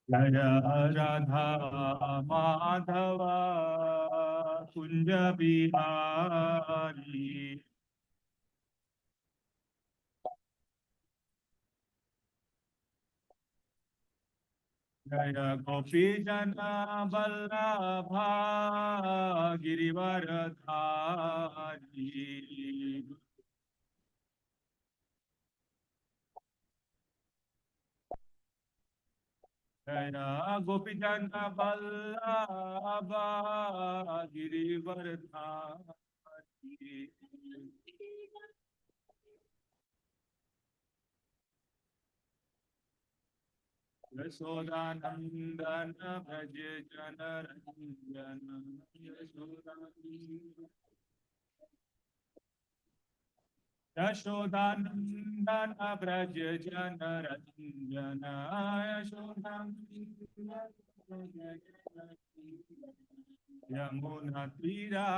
जय राधा माधव कुंज बिहारी। जय गोपी जन वल्लभा गिरिवर धारी। जय गोपी जन वल्लभा गिरिवर धारी। यशोदानंदन भज जन रंजन। यशोदानंदन यशोदानंदन व्रज जन रंजन। यमुना तीरापनचारी।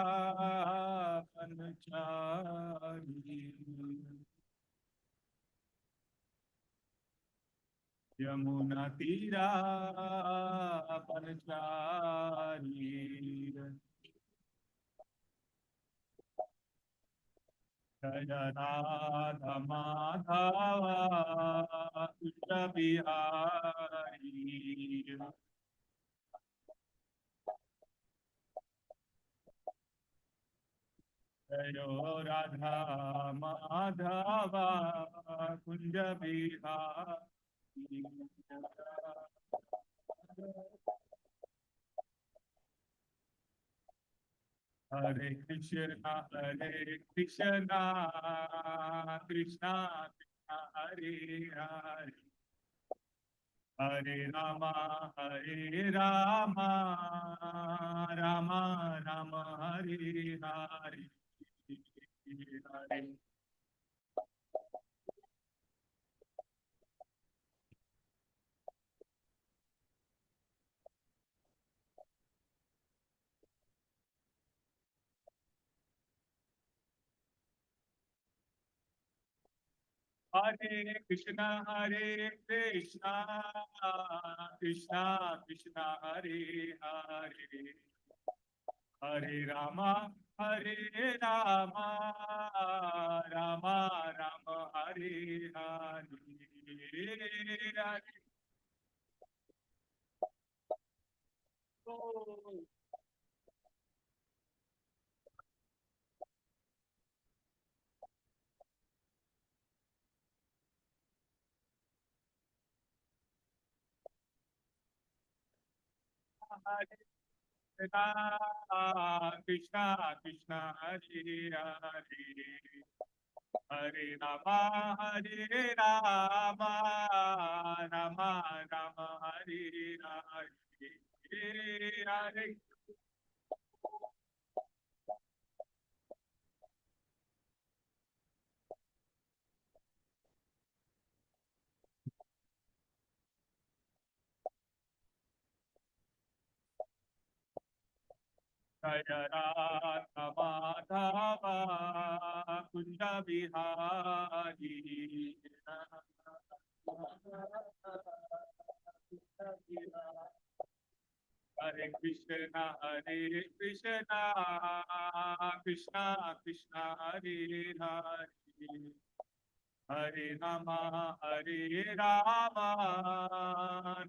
यमुना तीरापनचारी। जय राधा माधव कुंज बिहारी। जय राधा माधव कुंज बिहारी। हरे कृष्णा कृष्णा कृष्णा हरे हरे। हरे हरे रामा रामा राम हरे हरे। हरे हरे कृष्णा कृष्णा कृष्णा हरे हरे। हरे रामा रामा राम हरे हरे। हरे कृष्णा कृष्णा हरे हरे। हरे रामा रामा राम हरे हरे। हरे जय राधा माधव कुंज बिहारी। हरे कृष्णा कृष्णा कृष्णा हरे हरे। हरे राम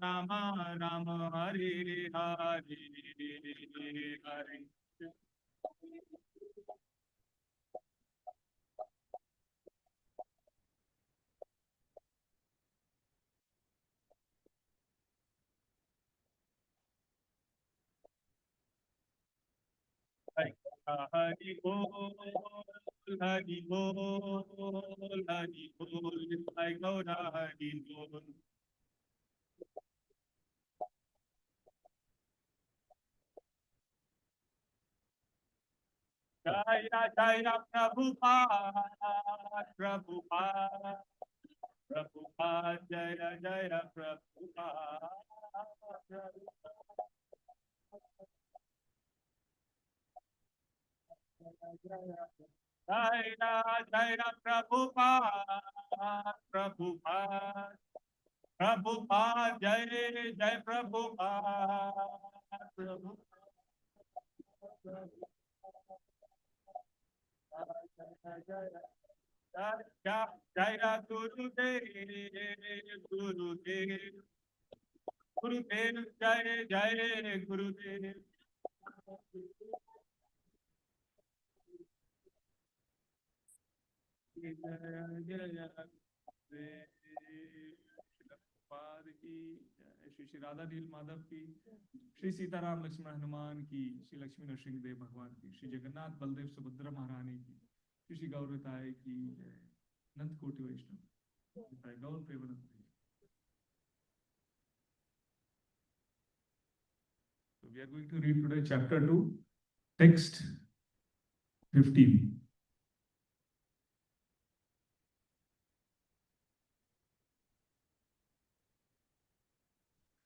राम राम हरे हरे। हरे हरि बोल हरि बोल हरि बोल। जय गौरा हरि बोल। जय जय प्रभुपाद प्रभुपाद प्रभुपाद जय जय प्रभुपाद। जय जय प्रभुपाद प्रभुपाद प्रभुपाद जय Jai Prabhupada, Prabhupada, Jaya Gurudev, Gurudev, Gurudev, Jaya Gurudev. Shri Shri Radha नील माधव की, श्री सीताराम लक्ष्मण हनुमान की, श्री लक्ष्मी नरसिंह देव भगवान की, श्री जगन्नाथ बलदेव सुभद्रा महारानी की, श्री श्री गौरताय की जय। अनंत कोटि वैष्णव गौर Premanand. So we are going to read today chapter 2, text 15.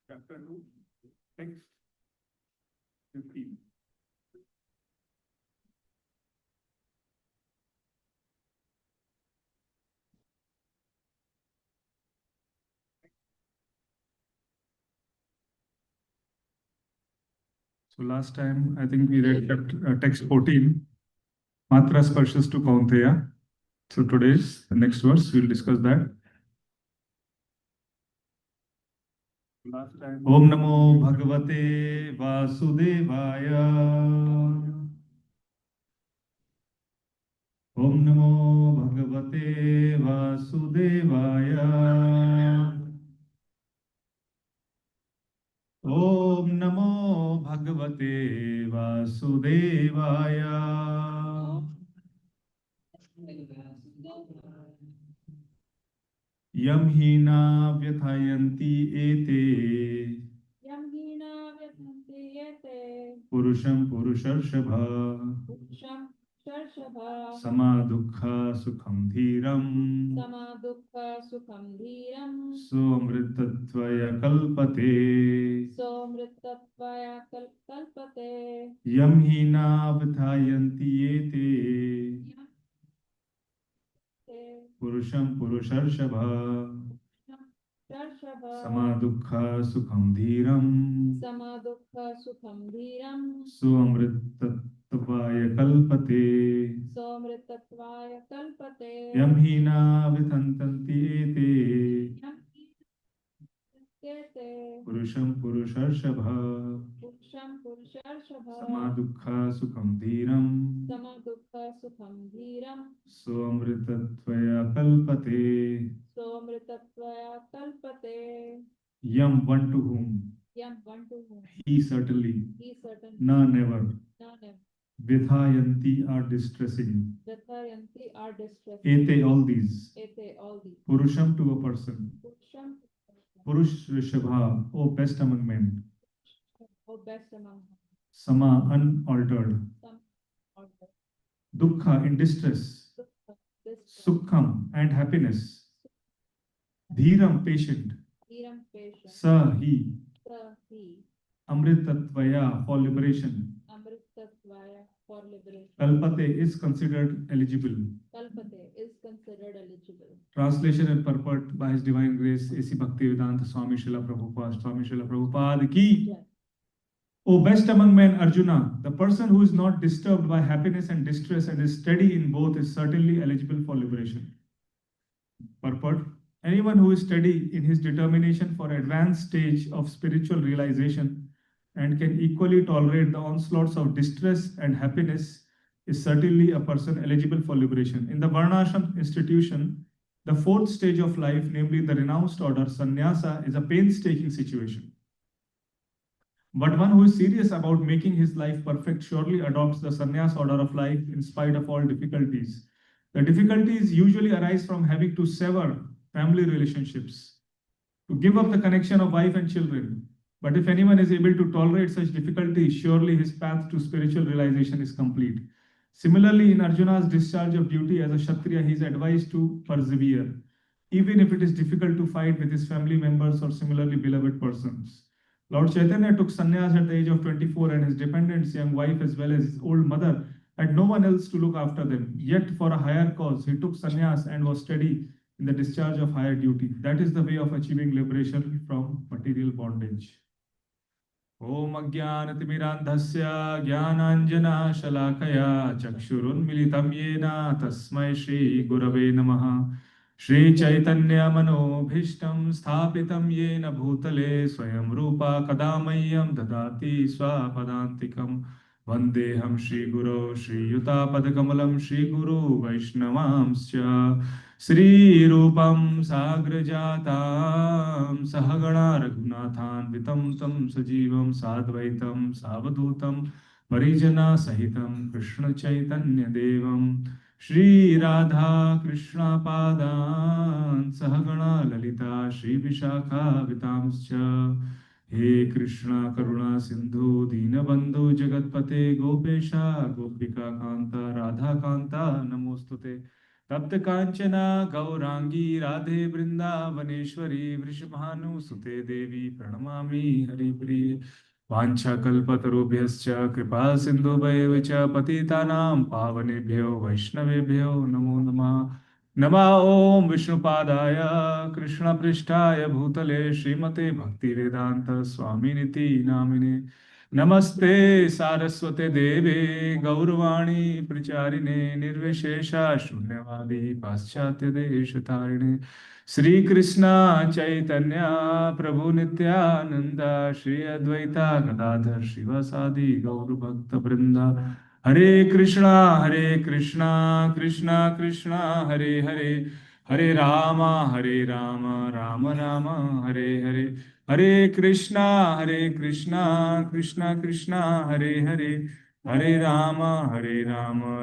Chapter 2, text 15. So last time I think we read text 14, Matra Sparshas to Kaunteya. So today's the next verse, we'll discuss that. Om Namo Bhagavate Vasudevaya. Om Namo Bhagavate Vasudevaya. Om Namo Bhagavate Vasudevaya. Yam hina vyathayanti ete. Yam hina vyasanti yete. Purusham Purusharshabha. Purusham Sharshabha. Sama Dukkha Sukham Dhiram. Sama Dukkha Sukham Dhiram. Somrittatvaya Kalpate. Somrittatvaya Kalpate. Yam hina vyathayanti ete. Purusham Purusharshabha. Sharshabha. Sama Dukkha Sukham Dhiram. Sama Dukkha Sukham Dhiram. Somrittatvaya Kalpate. Somrittatvaya Kalpate. Yam hina vithantanti ete. Yete. Purusham Purusharshabha. Purusham Purusharshabha. Sama Dukkha Sukham Dhiram. Sama Dukkha Sukham Dhiram. Somrittatvaya Kalpate. Somrittatvaya Kalpate. Yam, one to whom. Yam, one to whom. He certainly. He certainly. Na, never. Na, never. Vithayanti are distressing. Vithayanti are distressing. Ete, all these. Ete, all these. Purusham, to a person. Purusham. Purush Rishabha, O best among men. O best among them. Sama, unaltered. Some order. Dukkha, in distress. Dukkha, distress. Sukham, and happiness. Dhiram, patient. Dhiram, patient. Sa, he. Sa, he. Amritatvaya, for liberation. Amritatvaya, for liberation. Kalpate is considered eligible. Kalpate is considered eligible. Translation and purport by His Divine Grace, A.C. Bhaktivedanta Swami Srila Prabhupada. Swami Srila Prabhupada ki. Yes. O best among men, Arjuna, the person who is not disturbed by happiness and distress and is steady in both is certainly eligible for liberation. Purport. Anyone who is steady in his determination for advanced stage of spiritual realization and can equally tolerate the onslaughts of distress and happiness is certainly a person eligible for liberation. In the Varnashram institution, the fourth stage of life, namely the renounced order, sannyasa, is a painstaking situation. But one who is serious about making his life perfect surely adopts the sannyas order of life in spite of all difficulties. The difficulties usually arise from having to sever family relationships, to give up the connection of wife and children. But if anyone is able to tolerate such difficulties, surely his path to spiritual realization is complete. Similarly, in Arjuna's discharge of duty as a Kshatriya, he is advised to persevere, even if it is difficult to fight with his family members or similarly beloved persons. Lord Chaitanya took sannyas at the age of 24, and his dependents, young wife as well as his old mother, had no one else to look after them. Yet for a higher cause, he took sannyas and was steady in the discharge of higher duty. That is the way of achieving liberation from material bondage. ॐ अज्ञानतिमिरान्धस्य ज्ञानाञ्जनशलाकया चक्षुरुन्मिलितं येन तस्मै श्रीगुरवे नमः। श्रीचैतन्यमनोभीष्टं स्थापितं येन भूतले स्वयं रूपा कदा मह्यं ददाति स्वपदान्तिकं। वन्देऽहं श्रीगुरो श्रीयुतापदकमलं श्रीगुरो वैष्णवांश्च श्रीरूपं साग्रजातां सहगणा रघुनाथान्वितं तं सजीवं साद्वैतं सावधूतं परिजनसहितं कृष्णचैतन्यदेवं श्रीराधा कृष्णपादान् सहगणा ललिता श्रीविशाखावितांश्च। हे कृष्ण करुणा सिंधु दीनबंधु जगतपते गोपेशा गोपिका कांता राधा कांता नमोस्तुते। तप्त कांचना गौरांगी राधे वृंदावनेश्वरी वृषभानुसुते देवी प्रणमामि हरिप्रिये। वाञ्छाकल्पतरुभ्यश्च कृपा सिन्धुभ्येव च पतितानां पावनेभ्यो वैष्णवेभ्यो नमो नमः। नमः ॐ विष्णुपादाय कृष्णपृष्ठाय भूतले श्रीमते भक्तिवेदान्त स्वामिनिति नामिने। नमस्ते सारस्वते देवे गौरवाणी प्रचारिणे निर्विशेषा शून्यवादी पाश्चात्य देशतारिणे। श्री कृष्ण चैतन्य प्रभु नित्यानंद श्री अद्वैता गदाधर शिवसादि गौर भक्त वृंदा। हरे कृष्णा कृष्णा कृष्णा हरे हरे हरे राम राम राम हरे हरे। हरे कृष्णा कृष्णा कृष्णा हरे हरे हरे राम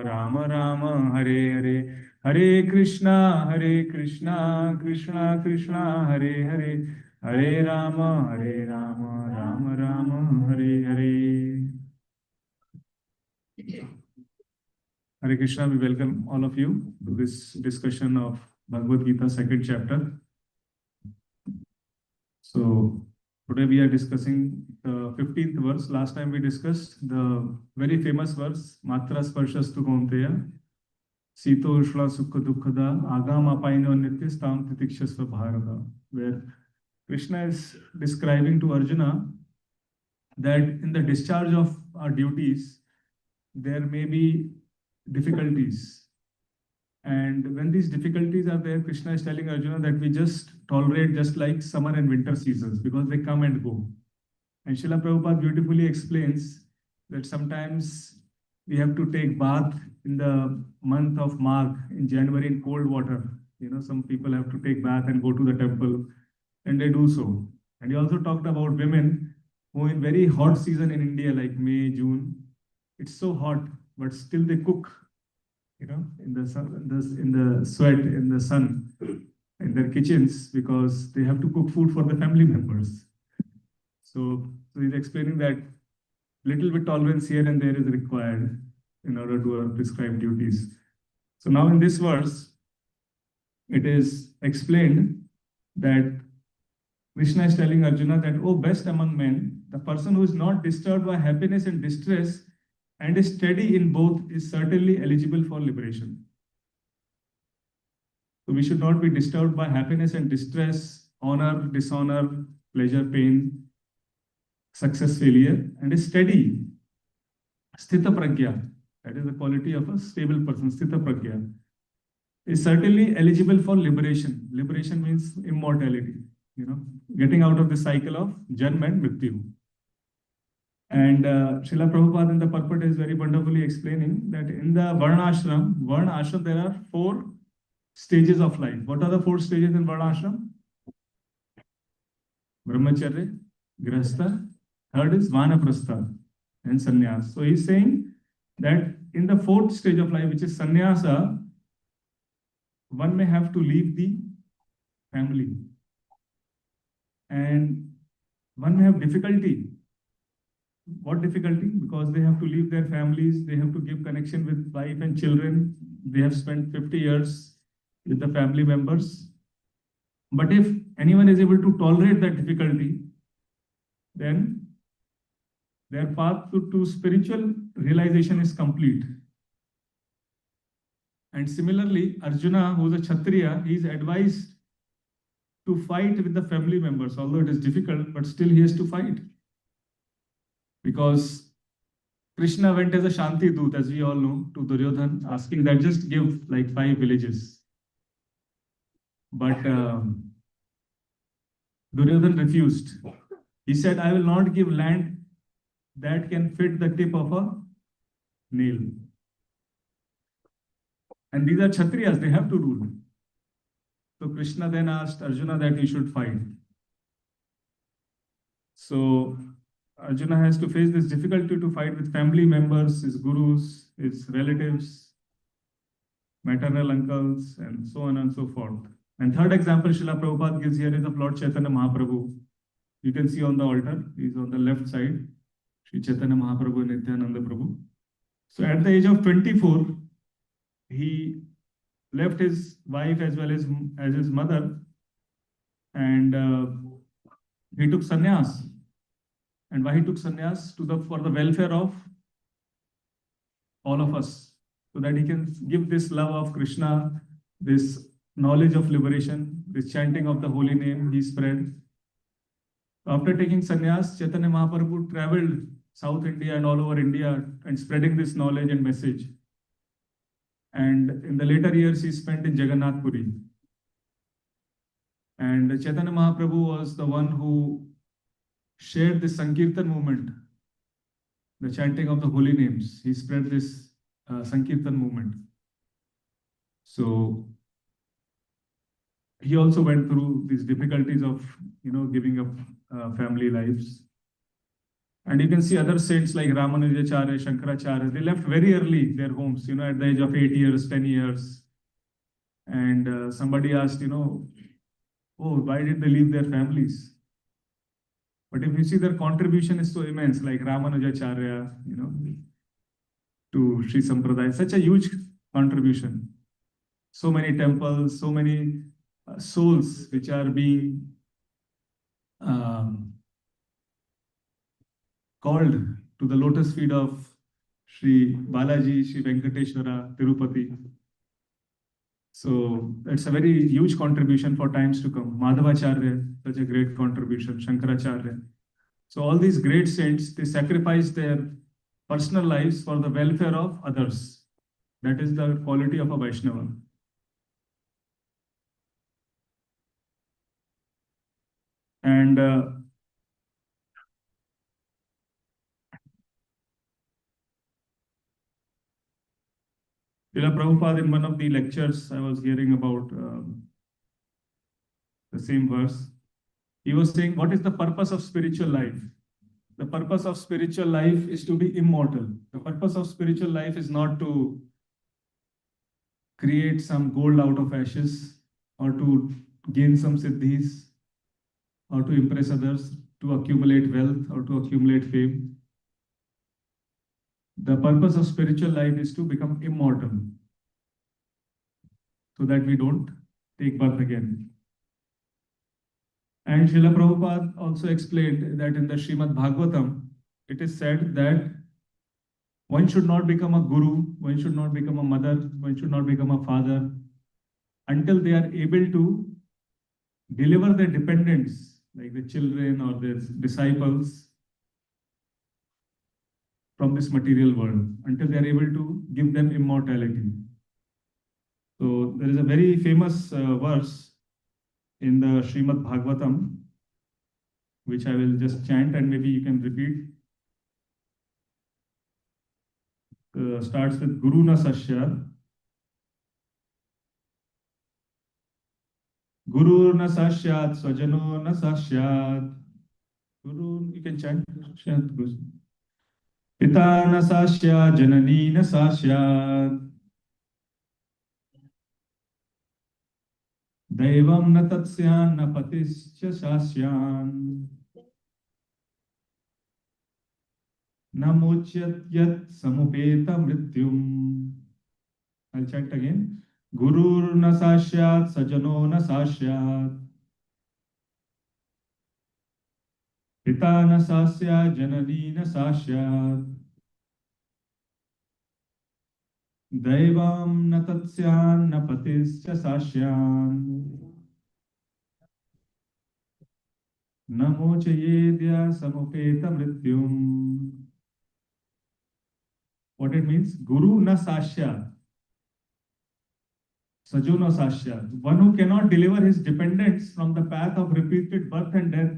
राम राम हरे हरे। हरे Krishna Krishna Krishna Hare Hare Hare Ram Ram Ram Hare Hare. Hare Krishna, we welcome all of you to this discussion of Bhagavad Gita, second chapter. So today we are discussing the 15th verse. Last time we discussed the very famous verse, Matra Sparshastu Kaunteya, Sito Ushla Sukha Dukkada, Agam Apaino Nityastam Titikshasva Bharata, where Krishna is describing to Arjuna that in the discharge of our duties, there may be difficulties. And when these difficulties are there, Krishna is telling Arjuna that we just tolerate just like summer and winter seasons because they come and go. And Srila Prabhupada beautifully explains that sometimes we have to take bath in the month of Magh in January in cold water. You know, some people have to take bath and go to the temple, and they do so. And he also talked about women who in very hot season in India, like May, June, it's so hot, but still they cook, you know, in the sun, in the sweat, in the sun, in their kitchens, because they have to cook food for the family members. So he's explaining that little bit tolerance here and there is required in order to our prescribed duties. So now in this verse, it is explained that Krishna is telling Arjuna that, oh, best among men, the person who is not disturbed by happiness and distress and is steady in both is certainly eligible for liberation. So we should not be disturbed by happiness and distress, honor, dishonor, pleasure, pain, success, failure, and is steady. Sthita pragya, that is the quality of a stable person, sthita pragya, is certainly eligible for liberation. Liberation means immortality, you know, getting out of the cycle of Janma and Mrityu. And Srila Prabhupada in the purport is very wonderfully explaining that in the Varna Ashram, there are 4 stages of life. What are the 4 stages in Varna Ashram? Brahmacharya, Grihastha, third is Vanaprastha and Sannyas. So he's saying that in the 4th stage of life, which is Sannyasa, one may have to leave the family and one may have difficulty. What difficulty? Because they have to leave their families, they have to give connection with wife and children. They have spent 50 years with the family members. But if anyone is able to tolerate that difficulty, then their path to spiritual realization is complete. And similarly, Arjuna, who is a Kshatriya, he is advised to fight with the family members, although it is difficult, but still he has to fight. Because Krishna went as a Shanti Doot, as we all know, to Duryodhan, asking that just give like 5 villages. But Duryodhan refused. He said, I will not give land that can fit the tip of a nail. And these are Kshatriyas, they have to rule. So Krishna then asked Arjuna that he should fight. So Arjuna has to face this difficulty to fight with family members, his gurus, his relatives, maternal uncles, and so on and so forth. And third example Srila Prabhupada gives here is of Lord Chaitanya Mahaprabhu. You can see on the altar, he's on the left side, Sri Chaitanya Mahaprabhu and Nityananda Prabhu. So at the age of 24, he left his wife as well as his mother, and he took sannyas. And why he took sannyas? For the welfare of all of us, so that he can give this love of Krishna, this knowledge of liberation, this chanting of the holy name he spread. After taking sannyas, Chaitanya Mahaprabhu traveled South India and all over India and spreading this knowledge and message. And in the later years, he spent in Jagannath Puri. And Chaitanya Mahaprabhu was the one who shared this Sankirtan movement, the chanting of the holy names. He spread this Sankirtan movement. So he also went through these difficulties of, giving up family lives. And you can see other saints like Ramanujacharya, Shankaracharya, they left very early their homes, at the age of 8 years, 10 years. And somebody asked, oh, why did they leave their families? But if you see their contribution is so immense, like Ramanujacharya, to Sri Sampradaya, such a huge contribution. So many temples, so many souls which are being called to the lotus feet of Sri Balaji, Sri Venkateshwara, Tirupati. So it's a very huge contribution for times to come. Madhavacharya, such a great contribution, Shankaracharya. So all these great saints, they sacrifice their personal lives for the welfare of others. That is the quality of a Vaishnava. And Srila Prabhupada, in one of the lectures, I was hearing about the same verse. He was saying, what is the purpose of spiritual life? The purpose of spiritual life is to be immortal. The purpose of spiritual life is not to create some gold out of ashes or to gain some siddhis or to impress others, to accumulate wealth or to accumulate fame. The purpose of spiritual life is to become immortal so that we don't take birth again. And Srila Prabhupada also explained that in the Srimad Bhagavatam, it is said that one should not become a guru, one should not become a mother, one should not become a father until they are able to deliver their dependents, like the children or their disciples, from this material world, until they are able to give them immortality. So there is a very famous verse in the Srimad Bhagavatam, which I will just chant and maybe you can repeat. Starts with Guru na Sasya. Guru na Sasyat, Swajano na Sasyat. Guru, you can chant. Pita na Sasya, Janani na Sasyat. Daivam na Tatsyan na Patischa Sasyan. Namuchyat yat samupeta mrityum. I'll chant again. Gurur na sasyat, sajano na sasyat. Pita na sasya, janani na sasyat. Daivam na tatsyan na patischa sashyan. Namo chayedya samupeta mrityum. What it means? Guru na sashya. Sajuno Sashya, one who cannot deliver his dependents from the path of repeated birth and death,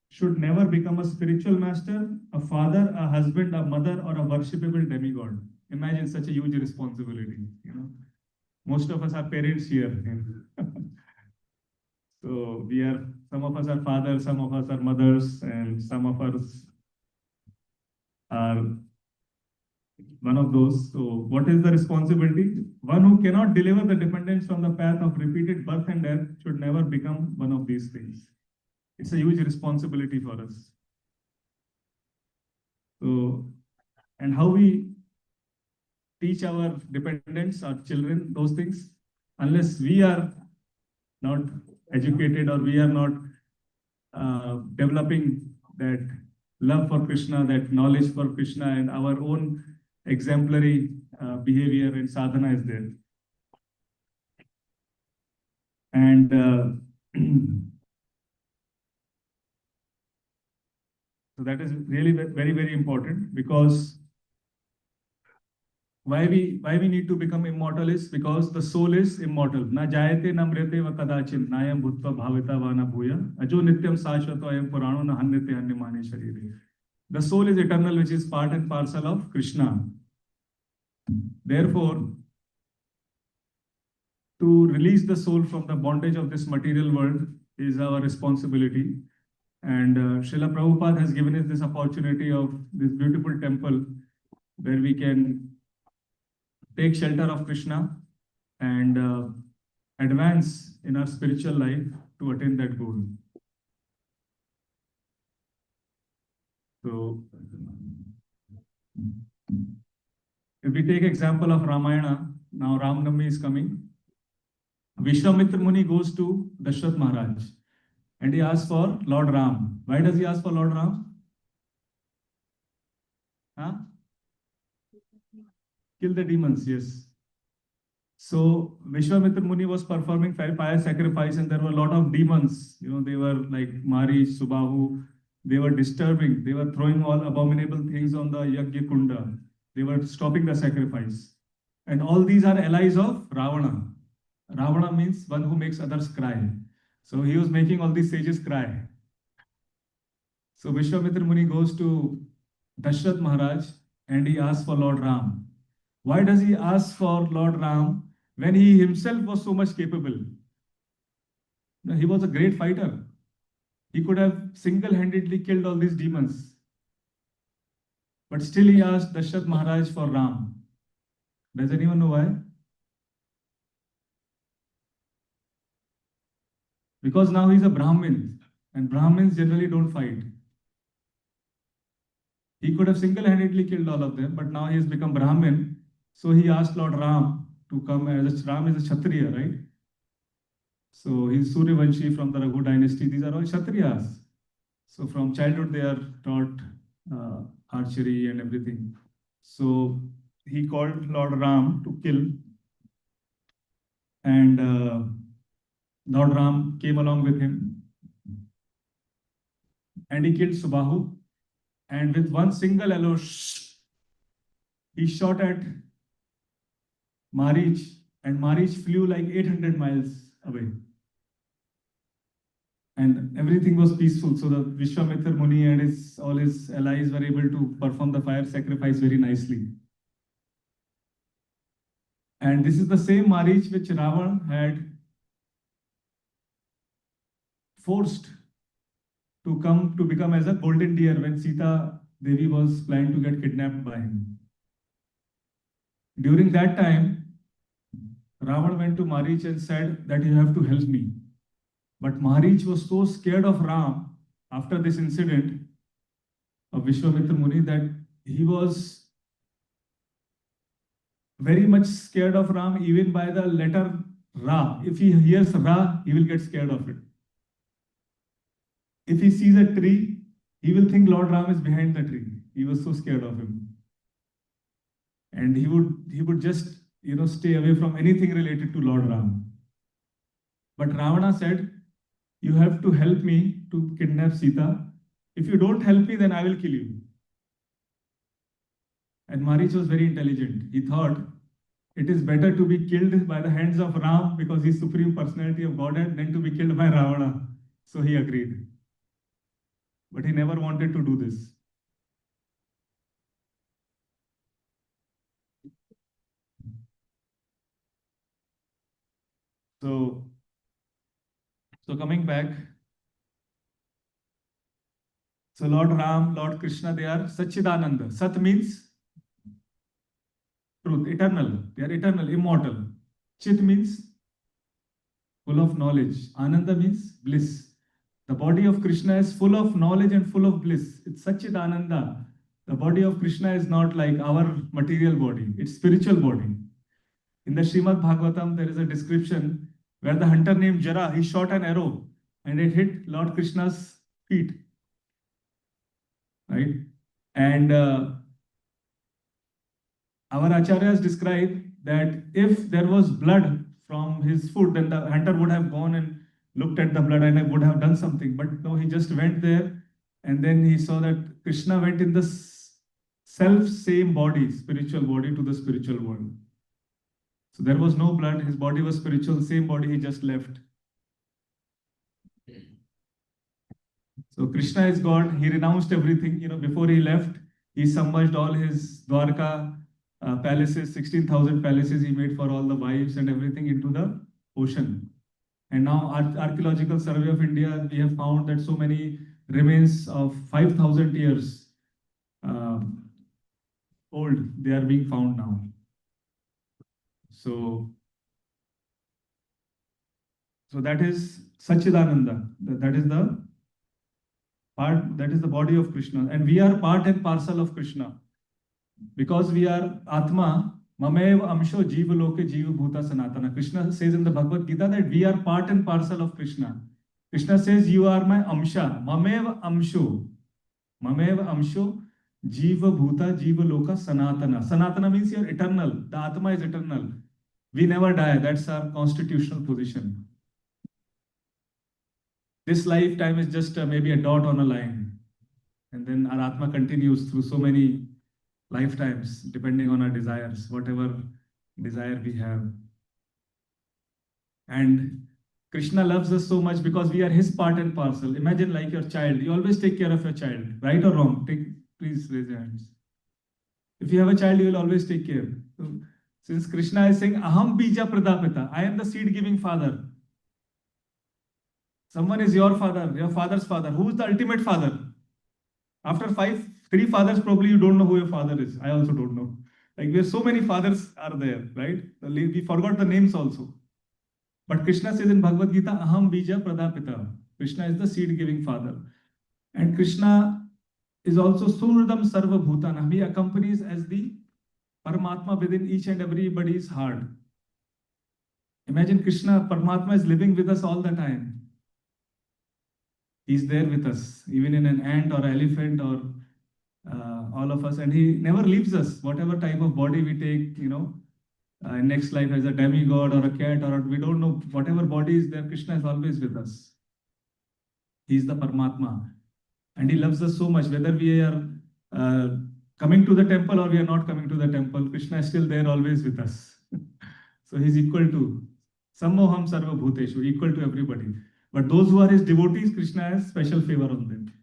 should never become a spiritual master, a father, a husband, a mother, or a worshipable demigod. Imagine such a huge responsibility. Most of us are parents here. So we are, some of us are fathers, some of us are mothers, and some of us are one of those. So what is the responsibility? One who cannot deliver the dependents from the path of repeated birth and death should never become one of these things. It's a huge responsibility for us. So, and how we teach our dependents, our children, those things, unless we are not educated or we are not developing that love for Krishna, that knowledge for Krishna, and our own exemplary behavior and sadhana is there. And so that is really very, very important, because why we need to become immortal is because the soul is immortal. Na jayate na mrete va kadachin nayam bhutva bhavita va na bhuya ajo nityam sashvato ayam purano na hanyate hanyamane sharire. The soul is eternal, which is part and parcel of Krishna. Therefore, to release the soul from the bondage of this material world is our responsibility. And Srila Prabhupada has given us this opportunity of this beautiful temple where we can take shelter of Krishna and advance in our spiritual life to attain that goal. So, if we take example of Ramayana, now Ram Navami is coming. Vishwamitra Muni goes to Dashrath Maharaj and he asks for Lord Ram. Why does he ask for Lord Ram? Huh? Kill the demons, yes. So Vishwamitra Muni was performing fire sacrifice and there were a lot of demons. They were like Mari, Subahu. They were disturbing. They were throwing all abominable things on the Yajna Kunda. They were stopping the sacrifice. And all these are allies of Ravana. Ravana means one who makes others cry. So he was making all these sages cry. So Vishwamitra Muni goes to Dashrath Maharaj and he asks for Lord Ram. Why does he ask for Lord Ram when he himself was so much capable? He was a great fighter. He could have single-handedly killed all these demons. But still he asked Dashrath Maharaj for Ram. Does anyone know why? Because now he's a Brahmin and Brahmins generally don't fight. He could have single-handedly killed all of them, but now he has become Brahmin. So he asked Lord Ram to come as Ram is a Kshatriya, right? So he's Suryavanshi from the Raghu dynasty. These are all Kshatriyas. So from childhood they are taught archery and everything. So he called Lord Ram to kill, and Lord Ram came along with him and he killed Subahu, and with one single arrow he shot at Marich, and Marich flew like 800 miles away. And everything was peaceful. So the Vishwamitra Muni and all his allies were able to perform the fire sacrifice very nicely. And this is the same Marich which Ravan had forced to come to become as a golden deer when Sita Devi was planning to get kidnapped by him. During that time, Ravan went to Marich and said that you have to help me. But Marich was so scared of Ram after this incident of Vishwamitra Muni that he was very much scared of Ram even by the letter Ra. If he hears Ra, he will get scared of it. If he sees a tree, he will think Lord Ram is behind the tree. He was so scared of him. And he would just stay away from anything related to Lord Ram. But Ravana said, you have to help me to kidnap Sita. If you don't help me, then I will kill you. And Marich was very intelligent. He thought it is better to be killed by the hands of Ram because he's supreme personality of Godhead than to be killed by Ravana. So he agreed. But he never wanted to do this. So coming back, so Lord Ram, Lord Krishna, they are Satchidananda. Sat means truth, eternal. They are eternal, immortal. Chit means full of knowledge. Ananda means bliss. The body of Krishna is full of knowledge and full of bliss. It's Satchidananda. The body of Krishna is not like our material body, it's spiritual body. In the Srimad Bhagavatam, there is a description where the hunter named Jara, he shot an arrow and it hit Lord Krishna's feet. Right? And our acharyas describe that if there was blood from his foot, then the hunter would have gone and looked at the blood and would have done something. But no, he just went there and then he saw that Krishna went in the self same body, spiritual body, to the spiritual world. So there was no blood, his body was spiritual, same body he just left. So Krishna is God, he renounced everything. Before he left, he submerged all his Dwarka palaces, 16,000 palaces he made for all the wives and everything into the ocean. And now Archaeological Survey of India, we have found that so many remains of 5,000 years old, they are being found now. So that is Satchidananda. That is the part, that is the body of Krishna. And we are part and parcel of Krishna. Because we are Atma, Mamev Amsho Jiva Loke Jiva Bhuta Sanatana. Krishna says in the Bhagavad Gita that we are part and parcel of Krishna. Krishna says, you are my Amsha. Mamev Amsho. Mamev Amsho Jiva Bhuta Jiva Loka Sanatana. Sanatana means you are eternal. The Atma is eternal. We never die. That's our constitutional position. This lifetime is just maybe a dot on a line. And then our Atma continues through so many lifetimes, depending on our desires, whatever desire we have. And Krishna loves us so much because we are his part and parcel. Imagine like your child. You always take care of your child, right or wrong? Please raise your hands. If you have a child, you will always take care. So, since Krishna is saying, Aham bija pradapita, I am the seed-giving father. Someone is your father, your father's father. Who is the ultimate father? After 3 fathers, probably you don't know who your father is. I also don't know. Like, there are so many fathers are there, right? We forgot the names also. But Krishna says in Bhagavad Gita, Aham bija pradapita. Krishna is the seed-giving father. And Krishna is also Surnadam Sarva Bhutana. He accompanies as the Paramatma within each and everybody's heart. Imagine Krishna, Paramatma is living with us all the time. He's there with us, even in an ant or elephant or all of us, and he never leaves us. Whatever type of body we take, next life as a demigod or a cat, or we don't know, whatever body is there, Krishna is always with us. He's the Paramatma. And he loves us so much, whether we are coming to the temple or we are not coming to the temple, Krishna is still there always with us. So he's equal to Sammoham Sarva Bhuteshu, equal to everybody. But those who are his devotees, Krishna has special favor on them.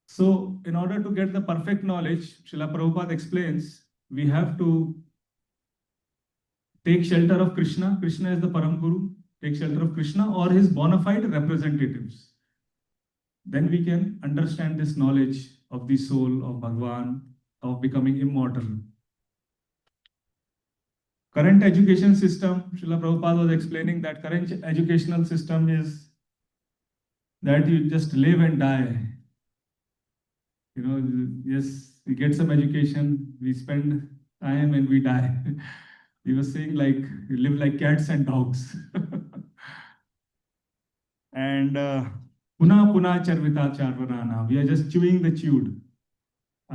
So in order to get the perfect knowledge, Srila Prabhupada explains, we have to take shelter of Krishna. Krishna is the Param Guru. Take shelter of Krishna or his bona fide representatives. Then we can understand this knowledge of the soul, of Bhagwan, of becoming immortal. Current education system, Srila Prabhupada was explaining that current educational system is that you just live and die. Yes, we get some education, we spend time and we die. He was saying like, we live like cats and dogs. And Puna Puna Charvita Charvanana, we are just chewing the chewed.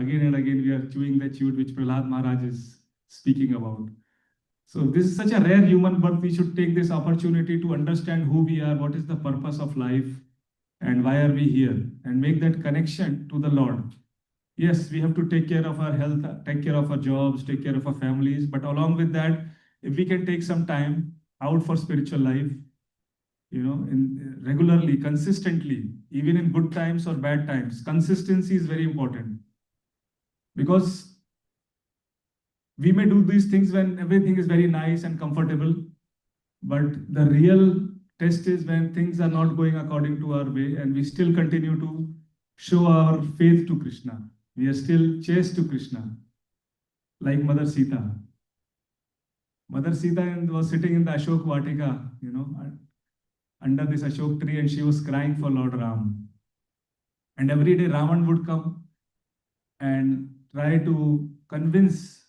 again and again we are chewing the chewed which Prahlad Maharaj is speaking about. So this is such a rare human birth. We should take this opportunity to understand who we are, what is the purpose of life, and why are we here, and make that connection to the Lord. Yes, we have to take care of our health, take care of our jobs, take care of our families. But along with that, if we can take some time out for spiritual life, regularly, consistently, even in good times or bad times, consistency is very important. Because we may do these things when everything is very nice and comfortable, but the real test is when things are not going according to our way and we still continue to show our faith to Krishna. We are still chaste to Krishna, like Mother Sita. Mother Sita was sitting in the Ashok Vatika, under this Ashok tree, and she was crying for Lord Ram. And every day Ravan would come and try to convince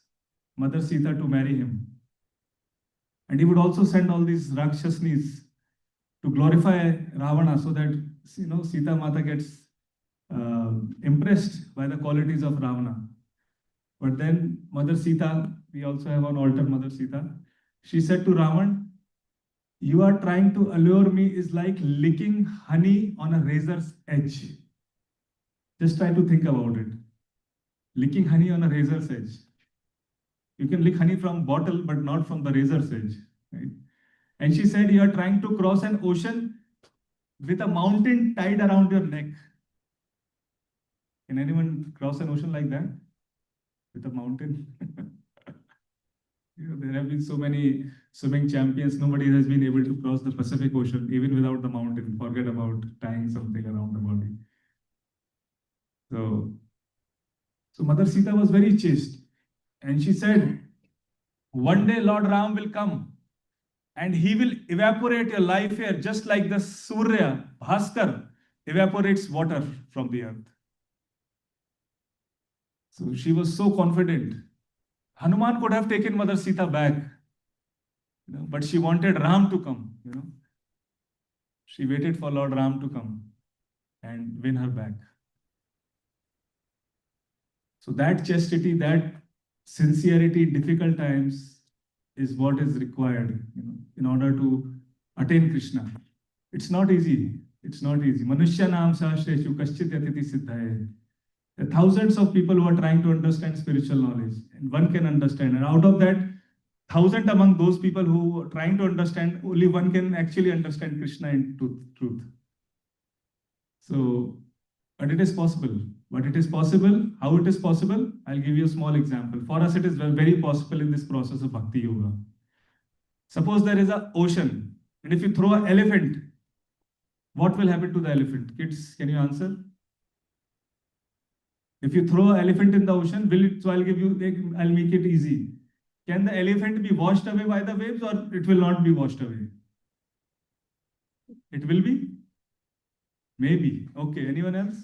Mother Sita to marry him. And he would also send all these Rakshasnis to glorify Ravana so that, Sita Mata gets impressed by the qualities of Ravana. But then Mother Sita, we also have an altar Mother Sita, she said to Ravan, "You are trying to allure me is like licking honey on a razor's edge." Just try to think about it. Licking honey on a razor's edge. You can lick honey from bottle, but not from the razor's edge. Right? And she said, "You are trying to cross an ocean with a mountain tied around your neck." Can anyone cross an ocean like that? With a mountain? There have been so many swimming champions. Nobody has been able to cross the Pacific Ocean, even without the mountain. Forget about tying something around the body. So Mother Sita was very chaste. And she said, "One day Lord Ram will come and he will evaporate your life here just like the Surya, Bhaskar, evaporates water from the earth." So she was so confident. Hanuman could have taken Mother Sita back, but she wanted Ram to come. She waited for Lord Ram to come and win her back. So that chastity, that sincerity in difficult times is what is required, in order to attain Krishna. It's not easy. It's not easy. Manushyanam sahasreshu kaschit yatiti siddhaye. There are thousands of people who are trying to understand spiritual knowledge, and one can understand. And out of that, 1,000 among those people who are trying to understand, only one can actually understand Krishna in truth. So, but it is possible. But it is possible. How it is possible? I'll give you a small example. For us, it is very possible in this process of Bhakti Yoga. Suppose there is an ocean, and if you throw an elephant, what will happen to the elephant? Kids, can you answer? If you throw an elephant in the ocean, will it? So I'll make it easy. Can the elephant be washed away by the waves, or it will not be washed away? It will be? Maybe. Okay, anyone else?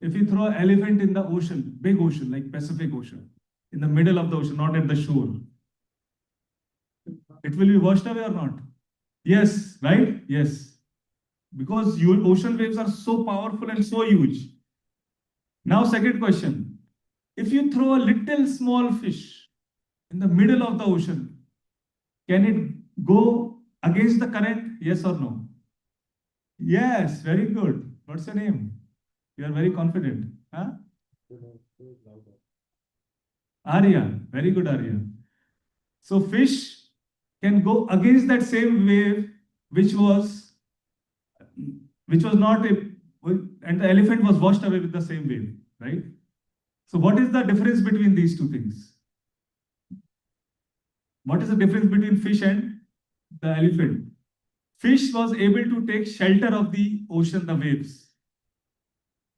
If you throw an elephant in the ocean, big ocean, like Pacific Ocean, in the middle of the ocean, not at the shore, it will be washed away or not? Yes, right? Yes. Because your ocean waves are so powerful and so huge. Now, second question. If you throw a little small fish in the middle of the ocean, can it go against the current? Yes or no? Yes, very good. What's your name? You are very confident. Huh? Arya. Very good, Arya. So fish can go against that same wave, which was not a, and the elephant was washed away with the same wave, right? So what is the difference between these two things? What is the difference between fish and the elephant? Fish was able to take shelter of the ocean, the waves.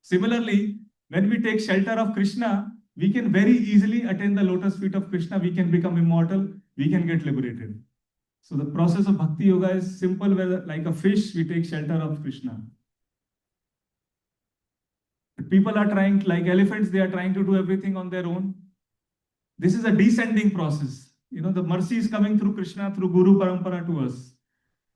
Similarly, when we take shelter of Krishna, we can very easily attain the lotus feet of Krishna. We can become immortal. We can get liberated. So the process of Bhakti Yoga is simple, where like a fish, we take shelter of Krishna. But people are trying, like elephants, they are trying to do everything on their own. This is a descending process. The mercy is coming through Krishna, through Guru Parampara to us.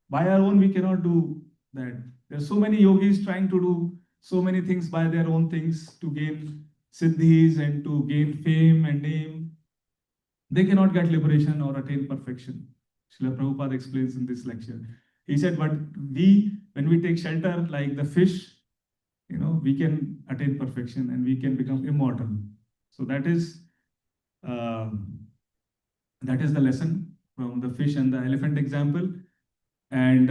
By our own, we cannot do that. There are so many yogis trying to do so many things by their own things to gain siddhis and to gain fame and name, they cannot get liberation or attain perfection. Srila Prabhupada explains in this lecture. He said, but when we take shelter like the fish, we can attain perfection and we can become immortal. So um, that is the lesson from the fish and the elephant example. And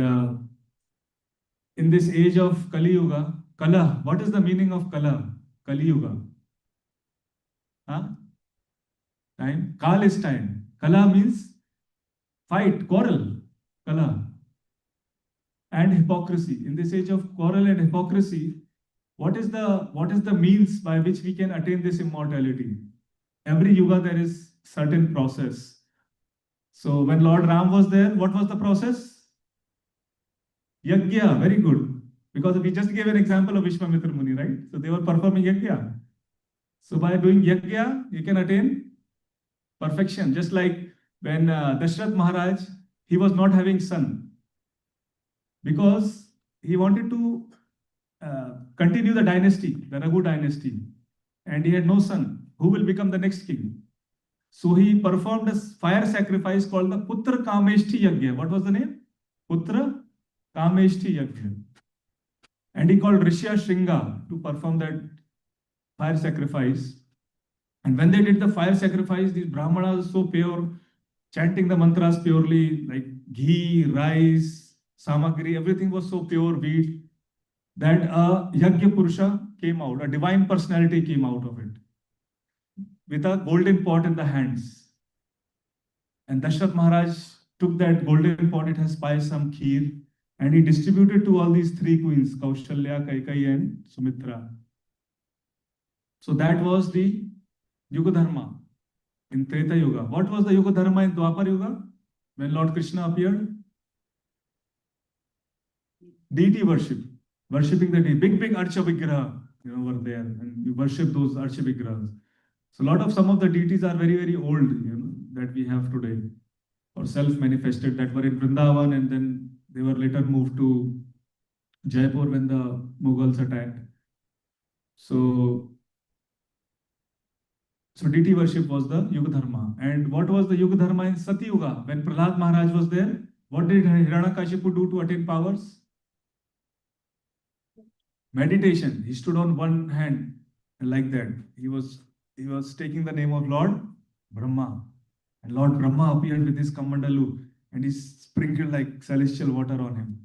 in this age of Kali Yuga, Kala, what is the meaning of Kala? Kali Yuga. Huh? Time. Kal is time. Kala means fight, quarrel. Kala. And hypocrisy. In this age of quarrel and hypocrisy, what is the means by which we can attain this immortality? Every yuga there is certain process. So when Lord Ram was there, what was the process? Yajna, very good. Because we just gave an example of Vishwamitra Muni, right? So they were performing yajna. So by doing yajna, you can attain perfection. Just like when Dashrath Maharaj, he was not having son because he wanted to continue the dynasty, the Raghu dynasty, and he had no son. Who will become the next king? So he performed a fire sacrifice called the Putra Kameshti Yajna. What was the name? Putra Kameshti Yajna. And he called Rishya Shringa to perform that fire sacrifice. And when they did the fire sacrifice, these Brahmanas so pure, chanting the mantras purely, like ghee, rice, samagri, everything was so pure, wheat, that a Yajna Purusha came out, a divine personality came out of it, with a golden pot in the hands. And Dashrath Maharaj took that golden pot, it has spice, some kheer, and he distributed to all these three queens, Kaushalya, Kaikeyi, and Sumitra. So that was the Yuga Dharma in Treta Yuga. What was the Yuga Dharma in Dwapar Yuga? When Lord Krishna appeared? Deity worship, worshipping the deity. Big Archa Vigraha, were there, and you worship those Archa Vigrahas. So some of the deities are very, very old, that we have today, or self-manifested, that were in Vrindavan, and then they were later moved to Jaipur when the Mughals attacked. So deity worship was the Yuga Dharma. And what was the Yuga Dharma in Sati Yuga? When Prahlad Maharaj was there, what did Hiranyakashipu do to attain powers? Meditation. He stood on one hand like that. He was taking the name of Lord Brahma. And Lord Brahma appeared with his Kamandalu and he sprinkled like celestial water on him.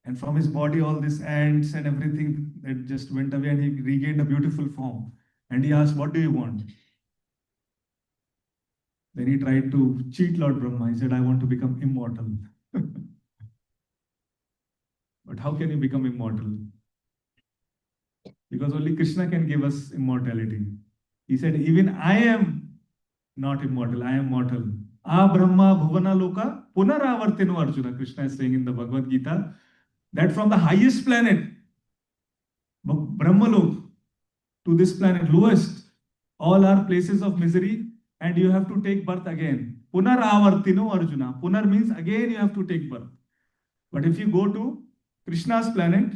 And from his body, all these ants and everything that just went away, and he regained a beautiful form. And he asked, what do you want? Then he tried to cheat Lord Brahma. He said, I want to become immortal. But how can you become immortal? Because only Krishna can give us immortality. He said, even I am not immortal, I am mortal. A Brahma Bhuvana Loka Punaravartinu Arjuna. Krishna is saying in the Bhagavad Gita that from the highest planet, Brahmalok, to this planet, lowest, all are places of misery, and you have to take birth again. Punaravartinu Arjuna. Punar means again you have to take birth. But if you go to Krishna's planet,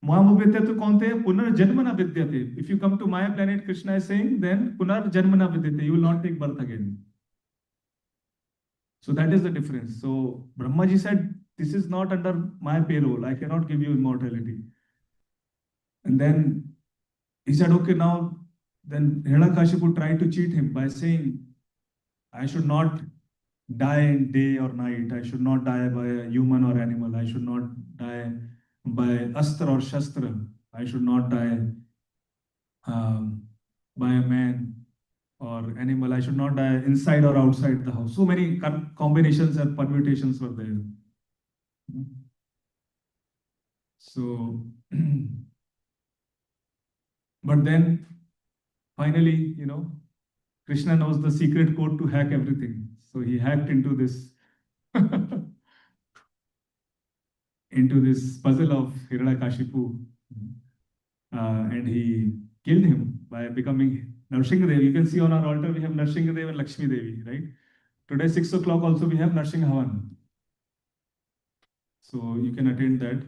Punarjanmana vidyate. If you come to my planet, Krishna is saying, then Punarjanmana vidyate. You will not take birth again. So that is the difference. So Brahmaji said, this is not under my payroll. I cannot give you immortality. And then he said, okay, now, then Hiranyakashipu tried to cheat him by saying, I should not die day or night. I should not die by a human or animal. I should not die by astra or shastra. I should not die by a man or animal. I should not die inside or outside the house. So many combinations and permutations were there. So, but then finally, Krishna knows the secret code to hack everything. So he hacked into this puzzle of Hiranyakashipu, and he killed him by becoming Narsinghadev. You can see on our altar we have Narsinghadev and Lakshmi Devi, right? Today 6 o'clock also we have Narsingh Havan. So you can attend that.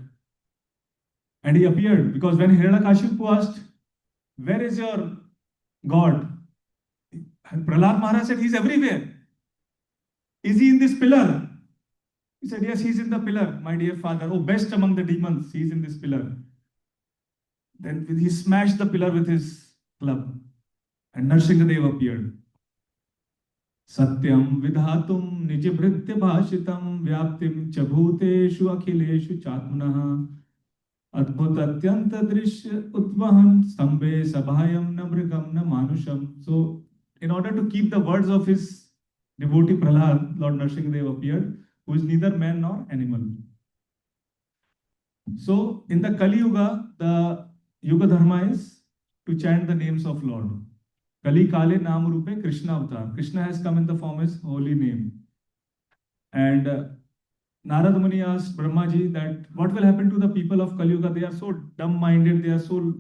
And he appeared because when Hiranyakashipu asked, Where is your God? Prahlad Maharaj said, He's everywhere. Is he in this pillar? He said, Yes, he's in the pillar, my dear father. Oh, best among the demons, he's in this pillar. Then he smashed the pillar with his club, and Narsingadev appeared. Satyam vidhatum nijibhritya bhashitam vyaptim cha bhuteshu akhileshu chatmanah adbhut atyanta drishya utvahan stambhe sabhayam na mrigam na manusham. So, in order to keep the words of his devotee Prahlad, Lord Narsingadev appeared, who is neither man nor animal. So, in the Kali Yuga, the Yuga Dharma is to chant the names of Lord. Kali Kale Nam Rupe Krishna Avatar. Krishna has come in the form as holy name. And Narad Muni asked Brahmaji that what will happen to the people of Kali Yuga? They are so dumb-minded, they are so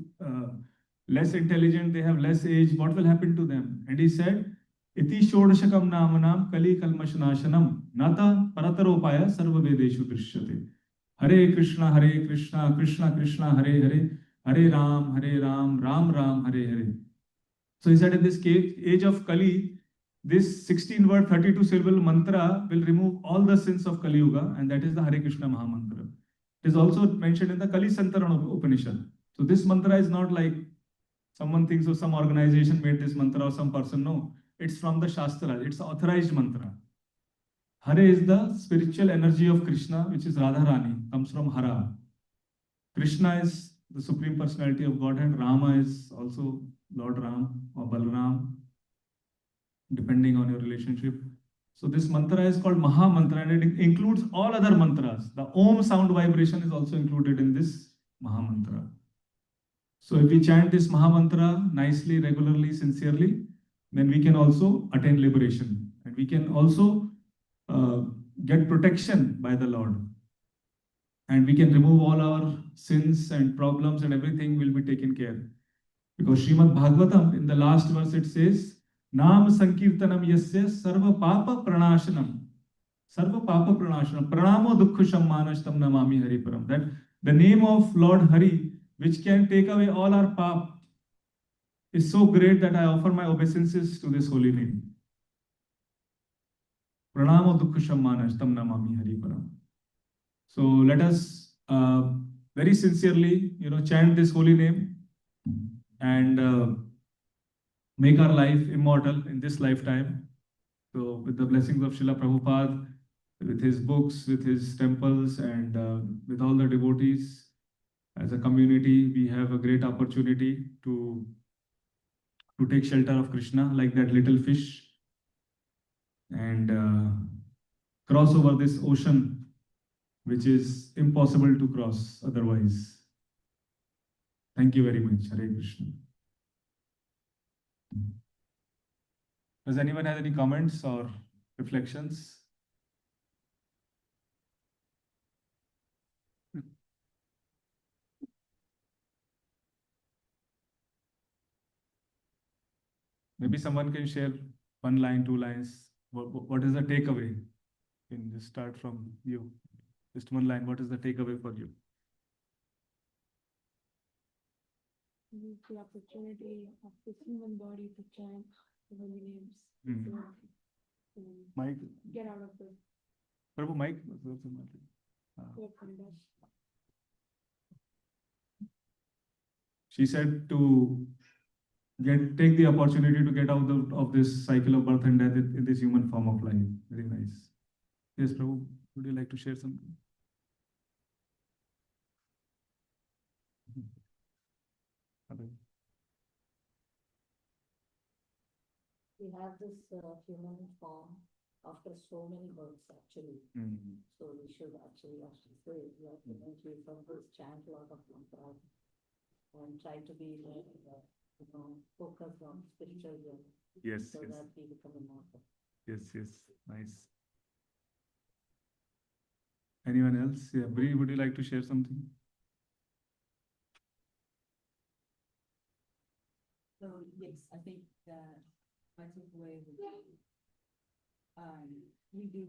less intelligent, they have less age. What will happen to them? And he said, Iti Shodashakam Namanam Kali Kalmashanashanam Nata Parataropaya Sarva Vedeshu Drishyate. Hare Krishna, Krishna Krishna, Hare Hare, Hare Ram, Ram Ram, Hare Hare. So he said in this age of Kali, this 16-word, 32-syllable mantra will remove all the sins of Kali Yuga, and that is the Hare Krishna Maha Mantra. It is also mentioned in the Kali Santarana Upanishad. So this mantra is not like someone thinks of some organization made this mantra or some person. No, it's from the Shastra. It's authorized mantra. Hare is the spiritual energy of Krishna, which is Radharani, comes from Hara. Krishna is the Supreme Personality of Godhead. Rama is also Lord Ram or Balram, depending on your relationship. So this mantra is called Maha Mantra, and it includes all other mantras. The Om sound vibration is also included in this Maha Mantra. So if we chant this Maha Mantra nicely, regularly, sincerely, then we can also attain liberation. And we can also get protection by the Lord. And we can remove all our sins and problems, and everything will be taken care. Because Srimad Bhagavatam, in the last verse, it says, Nam Sankirtanam Yasya Sarva Papa Pranashanam. Sarva Papa Pranashanam. Pranamo Dukhusham Manashtam Namami Hari Param. That the name of Lord Hari, which can take away all our pap, is so great that I offer my obeisances to this holy name. Pranamo Dukhusham Manashtam Namami Hari Param. So let us very sincerely, chant this holy name and make our life immortal in this lifetime. So with the blessings of Srila Prabhupada, with his books, with his temples, and with all the devotees, as a community, we have a great opportunity to take shelter of Krishna like that little fish and cross over this ocean which is impossible to cross otherwise. Thank you very much. Hare Krishna. Does anyone have any comments or reflections? Maybe someone can share one line, two lines. What is the takeaway? You can just start from you. Just one line. What is the takeaway for you? Use the opportunity of this human body to chant the holy names. Hmm. So, Mike, get out of the Prabhu, Mike. conduct. She said to take the opportunity to get out of this cycle of birth and death in this human form of life. Very nice. Yes, Prabhu, would you like to share something? We have this human form after so many births actually. Mm. So we should actually say we have to actually from this chant a lot of mantras and try to be more, focused on spiritual journey. Yes, So yes. that we become immortal. Yes, yes. Nice. Anyone else? Yeah, Bree, would you like to share something? So yes, I think that my takeaway would be we do